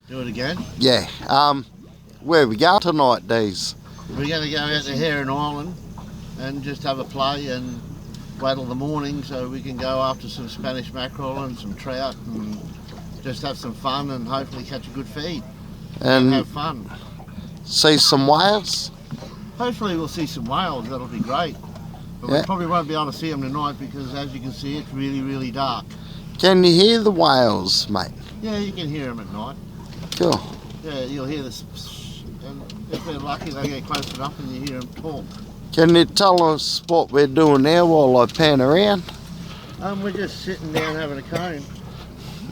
Do it again. Yeah. Where we go tonight, Dees? We're going to go out to Heron Island and just have a play and wait till the morning so we can go after some Spanish mackerel and some trout and just have some fun and hopefully catch a good feed and have fun. See some whales? Hopefully we'll see some whales, that'll be great. But we probably won't be able to see them tonight because as you can see it's really, really dark. Can you hear the whales, mate? Yeah, you can hear them at night. Cool. Yeah, you'll hear this, and if they're lucky they get close enough and you hear them talk. Can you tell us what we're doing now while I pan around? We're just sitting down having a cone,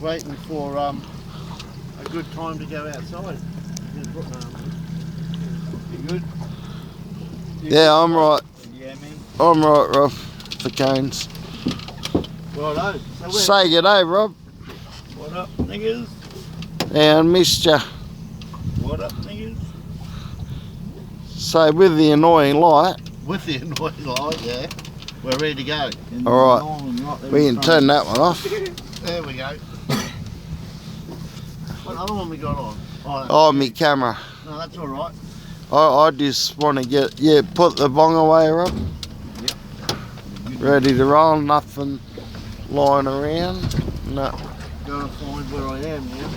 waiting for a good time to go outside. You good? Yeah, I'm right. Yeah, man. I'm right, Rob, for cones. Righto. Say good day, Rob. What up, niggas? Yeah, I missed ya. What up, niggas? So with the annoying light. With the annoying light, yeah. We're ready to go. Alright, we can turn that one off. There we go. What other one we got on? Oh, me camera. No, that's alright. I just want to get, put the bong away, Rob. Yep. Ready to roll, nothing lying around. No. Gotta find where I am now.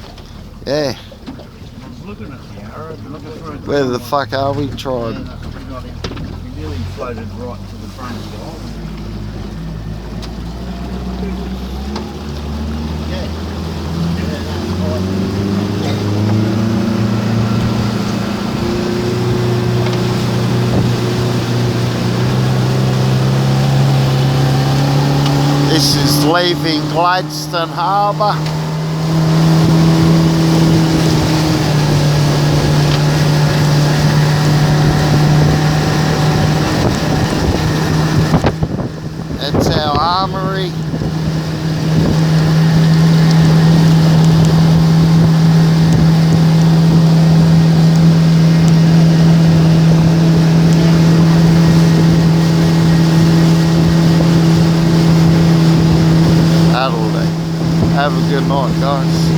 Yeah. I was looking at the arrow, looking for a good Where the one. fuck are we tried? Yeah, no, we got him. He nearly floated right to the front of the island. This is leaving Gladstone Harbour. That's our armoury. That'll do. Have a good night, guys.